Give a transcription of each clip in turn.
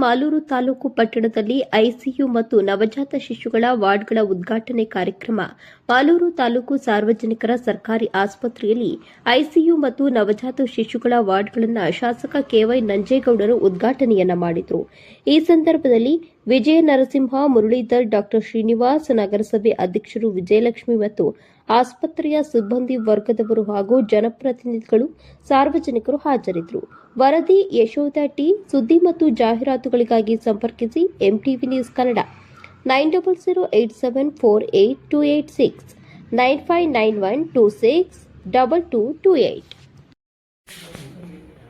ಮಾಲೂರು ತಾಲೂಕು ಪಟ್ಟಣದಲ್ಲಿ ಐಸಿಯು ಮತ್ತು ನವಜಾತ ಶಿಶುಗಳ ವಾರ್ಡ್ಗಳ ಉದ್ಘಾಟನೆ ಕಾರ್ಯಕ್ರಮ. ಮಾಲೂರು ತಾಲೂಕು ಸಾರ್ವಜನಿಕರ ಸರ್ಕಾರಿ ಆಸ್ಪತ್ರೆಯಲ್ಲಿ ಐಸಿಯು ಮತ್ತು ನವಜಾತ ಶಿಶುಗಳ ವಾರ್ಡ್ಗಳನ್ನು ಶಾಸಕ ಕೆವೈ ನಂಜೇಗೌಡರು ಉದ್ಘಾಟನೆಯನ್ನ ಮಾಡಿದರು. ಈ ಸಂದರ್ಭದಲ್ಲಿ ವಿಜಯ ನರಸಿಂಹ, ಮುರಳೀಧರ್, ಡಾ ಶ್ರೀನಿವಾಸ್, ನಗರಸಭೆ ಅಧ್ಯಕ್ಷರು ವಿಜಯಲಕ್ಷ್ಮಿ ಮತ್ತು ಆಸ್ಪತ್ರೆಯ ಸಿಬ್ಬಂದಿ ವರ್ಗದವರು ಹಾಗೂ ಜನಪ್ರತಿನಿಧಿಗಳು, ಸಾರ್ವಜನಿಕರು ಹಾಜರಿದ್ದರು. ವರದಿ ಯಶೋಧ ಟಿ. ಸುದ್ದಿ ಮತ್ತು ಜಾಹೀರಾತುಗಳಿಗಾಗಿ ಸಂಪರ್ಕಿಸಿ ಎಂಟಿವಿ ನ್ಯೂಸ್ ಕನ್ನಡ 9008748286 9591262228.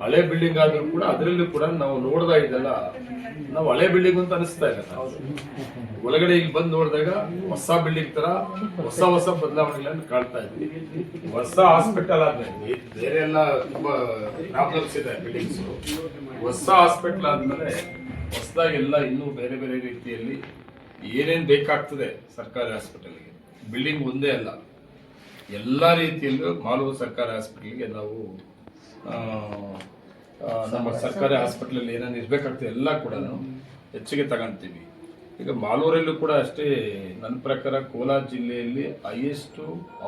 ಹಳೆ ಬಿಲ್ಡಿಂಗ್ ಆದ್ರೂ ಕೂಡ ಅದರಲ್ಲೂ ಕೂಡ ನಾವು ನೋಡ್ದಾ ಇದೆಲ್ಲ ನಾವು ಹಳೆ ಬಿಲ್ಡಿಂಗ್ ಅಂತ ಅನಿಸ್ತಾ ಇಲ್ಲ. ಒಳಗಡೆ ಇಲ್ಲಿ ಬಂದು ನೋಡಿದಾಗ ಹೊಸ ಬಿಲ್ಡಿಂಗ್ ತರ ಹೊಸ ಬದಲಾವಣೆಗಳನ್ನು ಕಾಣ್ತಾ ಇದ್ವಿ. ಹೊಸ ಹಾಸ್ಪಿಟಲ್ ಆದ್ಮೇಲೆ ಬೇರೆ ಎಲ್ಲ ತುಂಬಾ ಪ್ರಾಬ್ಲಮ್ಸ್ ಇದೆ ಬಿಲ್ಡಿಂಗ್ಸ್. ಹೊಸ ಹಾಸ್ಪಿಟಲ್ ಆದ್ಮೇಲೆ ಹೊಸದಾಗೆಲ್ಲ ಇನ್ನೂ ಬೇರೆ ಬೇರೆ ರೀತಿಯಲ್ಲಿ ಏನೇನ್ ಬೇಕಾಗ್ತದೆ ಸರ್ಕಾರಿ ಹಾಸ್ಪಿಟಲ್ಗೆ. ಬಿಲ್ಡಿಂಗ್ ಒಂದೇ ಅಲ್ಲ, ಎಲ್ಲಾ ರೀತಿಯಲ್ಲೂ ಮಾಲೂರು ಸರ್ಕಾರಿ ಹಾಸ್ಪಿಟಲ್ಗೆ ನಾವು ನಮ್ಮ ಸರ್ಕಾರಿ ಹಾಸ್ಪಿಟಲ್ ಏನೇನು ಇರ್ಬೇಕಾಗ್ತದೆ ಎಲ್ಲ ಕೂಡ ಹೆಚ್ಚಿಗೆ ತಗೊಂತೀವಿ. ಈಗ ಮಾಲೂರಲ್ಲೂ ಕೂಡ ಅಷ್ಟೇ. ನನ್ನ ಪ್ರಕಾರ ಕೋಲಾರ ಜಿಲ್ಲೆಯಲ್ಲಿ ಹೈಯೆಸ್ಟ್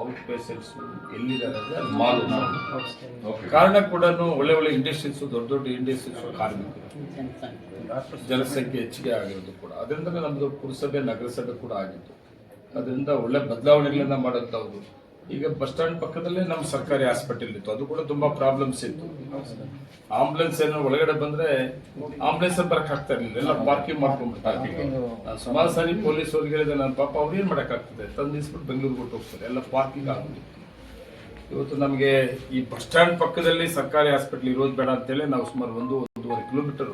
ಔಟ್ ಪೇಷಂಟ್ಸ್ ಎಲ್ಲಿದ್ದಾರೆ ಅಂದ್ರೆ ಮಾಲೂರು. ಕಾರಣ ಕೂಡ ಒಳ್ಳೆ ಇಂಡಸ್ಟ್ರೀಸ್, ದೊಡ್ಡ ಇಂಡಸ್ಟ್ರೀಸ್, ಕಾರ್ಮಿಕರು, ಜನಸಂಖ್ಯೆ ಹೆಚ್ಚಿಗೆ ಆಗಿರೋದು ಕೂಡ. ಅದರಿಂದ ನಮ್ದು ಪುರಸಭೆ, ನಗರಸಭೆ ಕೂಡ ಆಗಿತ್ತು. ಅದರಿಂದ ಒಳ್ಳೆ ಬದಲಾವಣೆಗಳನ್ನ ಮಾಡೋದು. ಈಗ ಬಸ್ ಸ್ಟ್ಯಾಂಡ್ ಪಕ್ಕದಲ್ಲೇ ನಮ್ಮ ಸರ್ಕಾರಿ ಹಾಸ್ಪಿಟಲ್ ಇತ್ತು, ಅದು ಕೂಡ ತುಂಬಾ ಪ್ರಾಬ್ಲಮ್ಸ್ ಇತ್ತು. ಆಂಬುಲೆನ್ಸ್ ಏನೋ ಒಳಗಡೆ ಬಂದ್ರೆ ಆಂಬುಲೆನ್ಸ್ ಬರಕ್ ಆಗ್ತಾ ಇರ್ಲಿಲ್ಲ, ಎಲ್ಲ ಪಾರ್ಕಿಂಗ್ ಮಾಡ್ಕೊಂಡ್ಬಿಡ್ತಾರೆ. ಸುಮಾರು ಸಾರಿ ಪೊಲೀಸ್ ಅವ್ರಿಗೆ ಹೇಳಿದೆ, ನನ್ನ ಪಾಪ ಅವ್ರು ಏನ್ ಮಾಡಕ್ ಆಗ್ತದೆ, ತಂದಿಸ್ಬಿಟ್ಟು ಬೆಂಗಳೂರಿಗೆ ಕೊಟ್ಟು ಹೋಗ್ತಾರೆ, ಎಲ್ಲ ಪಾರ್ಕಿಂಗ್ ಆಗೋದು. ಇವತ್ತು ನಮಗೆ ಈ ಬಸ್ ಸ್ಟ್ಯಾಂಡ್ ಪಕ್ಕದಲ್ಲಿ ಸರ್ಕಾರಿ ಹಾಸ್ಪಿಟಲ್ ಇರೋದು ಬೇಡ ಅಂತೇಳಿ ನಾವು ಸುಮಾರು 1-1.5 ಕಿಲೋಮೀಟರ್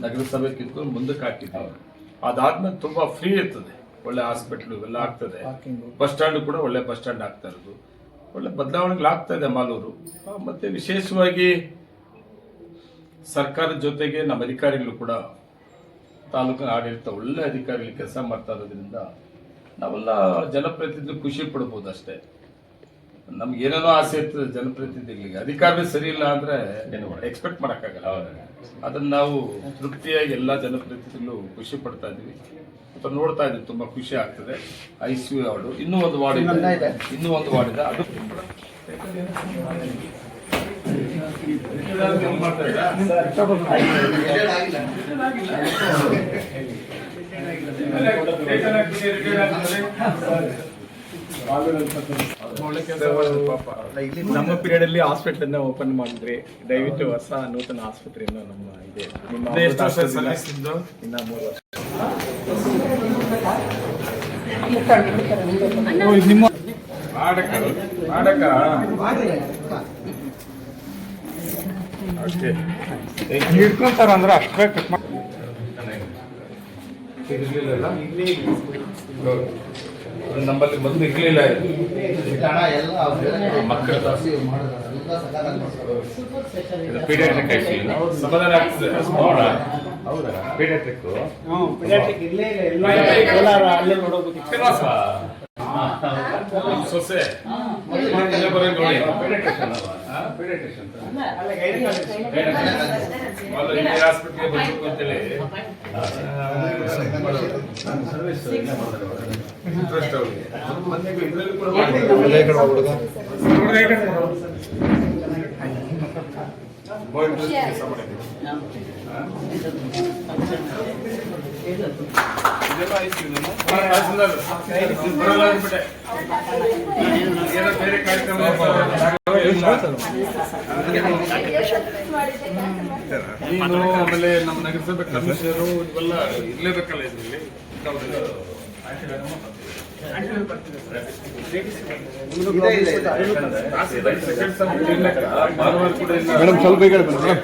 ನಗರಸಭೆ ಕಿತ್ಕೊಂಡು ಮುಂದಕ್ಕೆ ಹಾಕಿದ್ದೀವಿ. ಅದಾದ್ಮೇಲೆ ತುಂಬಾ ಫ್ರೀ ಇರ್ತದೆ, ಒಳ್ಳೆ ಹಾಸ್ಪಿಟಲ್ ಇವೆಲ್ಲ ಆಗ್ತದೆ. ಬಸ್ ಸ್ಟ್ಯಾಂಡ್ ಕೂಡ ಒಳ್ಳೆ ಬಸ್ ಸ್ಟ್ಯಾಂಡ್ ಆಗ್ತಾ ಇರೋದು, ಒಳ್ಳೆ ಬದಲಾವಣೆಗಳಾಗ್ತಾ ಇದೆ ಮಾಲೂರು. ಮತ್ತೆ ವಿಶೇಷವಾಗಿ ಸರ್ಕಾರದ ಜೊತೆಗೆ ನಮ್ಮ ಅಧಿಕಾರಿಗಳು ಕೂಡ ತಾಲೂಕಿನ ಆಡಳಿತ ಒಳ್ಳೆ ಅಧಿಕಾರಿಗಳು ಕೆಲಸ ಮಾಡ್ತಾ ಇರೋದ್ರಿಂದ ನಾವೆಲ್ಲ ಜನಪ್ರತಿನಿಧಿಗಳು ಖುಷಿ ಪಡ್ಬೋದು ಅಷ್ಟೇ. ನಮ್ಗೆ ಏನೇನೋ ಆಸೆ ಇರ್ತದೆ ಜನಪ್ರತಿನಿಧಿಗಳಿಗೆ, ಅಧಿಕಾರಿಗಳು ಸರಿ ಇಲ್ಲ ಅಂದ್ರೆ ಎಕ್ಸ್ಪೆಕ್ಟ್ ಮಾಡಕ್ಕಾಗಲ್ಲ. ಅದನ್ನ ನಾವು ತೃಪ್ತಿಯಾಗಿ ಎಲ್ಲಾ ಜನಪ್ರತಿನಿಧಿಗಳು ಖುಷಿ ಪಡ್ತಾ ಇದೀವಿ. ನೋಡ್ತಾ ಇದ್ದೀವಿ, ತುಂಬಾ ಖುಷಿ ಆಗ್ತದೆ. ಐಸಿಯು ವಾರ್ಡ್, ಇನ್ನೂ ಒಂದು ವಾರ್ಡ್ ಇದೆ, ಅದು ನಮ್ಮ ಪೀರಿಯಡ್ ಅಲ್ಲಿ ಹಾಸ್ಪಿಟಲ್ ಓಪನ್ ಮಾಡಿದ್ರಿ. ದಯವಿಟ್ಟು ಹೊಸ ನೂತನ ಆಸ್ಪತ್ರೆಯನ್ನು ನಮ್ಮ ಇದೆ ಇನ್ನ 3 ವರ್ಷ ನಿಮ್ಮ ಹಿಡ್ಕೊಂತಾರ ಅಂದ್ರೆ ಅಷ್ಟೇ ಕಟ್ ಮಾಡಿ ನಮ್ಮಲ್ಲಿ ಬಂದು ಇರ್ಲಿಲ್ಲ. ಮಕ್ಕಳ ಪೀಡಿಯಾಟ್ರಿಕ್ ಸಮಾಧಾನ ಆಗ್ತದೆ. ಪೀಡಿಯಾಟ್ರಿಕ್ ಸೊಸೆ ಹಾಸ್ಪಿಟ್ಲಿಗೆ ಬರ್ಬೇಕು ಅಂತೇಳಿ ಇಂಟ್ರೆಸ್ಟ್ ಅವ್ರಿಗೆ. ಬೇರೆ ಕಾರ್ಯಕ್ರಮ ನೀನು ಆಮೇಲೆ ನಮ್ಮ ನಗರಸಭೆ ಕಮಿಷನರು ಇವೆಲ್ಲ ಇರ್ಲೇಬೇಕಲ್ಲ ಇದರಲ್ಲಿ.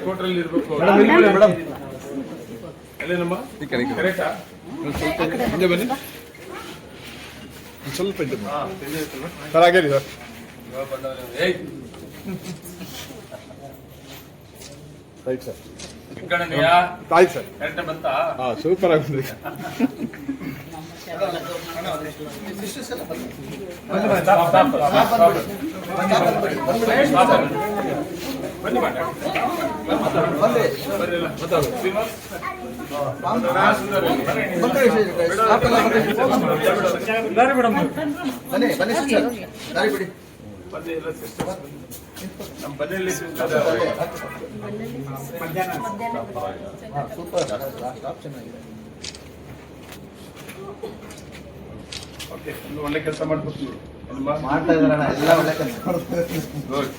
ಕೋರ್ಟ್ರಲ್ಲಿ ಇರ್ಬೇಕು ಅಲ್ಲೇನಮ್ಮ ಕರೆಕ್ಟಾ? ಬನ್ನಿ ಸ್ವಲ್ಪ ಸರ್ ಆಗೇರಿ ಸರ್. ರೈಟ್ ಸರ್, ಆಯ್ತು ಸರ್. ಕರೆಕ್ಟ್ ಬಂತಾ? ಸೂಪರ್ ಆಗಿದೆ. ಬನ್ನಿ ಮಾಡಿ ಬನ್ನಿಲ್ಲ ಶ್ರೀನಿವಾಸ್ ಬನ್ನಿ ಎಲ್ಲ ಸಿಸ್ಟರ್ ನಮ್ಮ ಮನೆಯಲ್ಲಿ ಸಿಸ್ಟರ್ ಓಕೆ ಒಂದು ಒಳ್ಳೆ ಕೆಲಸ ಮಾಡ್ಕೊಡ್ತೀವಿ ಮಾಡ್ತಾ ಇದಾರಣ್ಣ ಎಲ್ಲ ಒಳ್ಳೆ ಕೆಲಸ. ಗುಡ್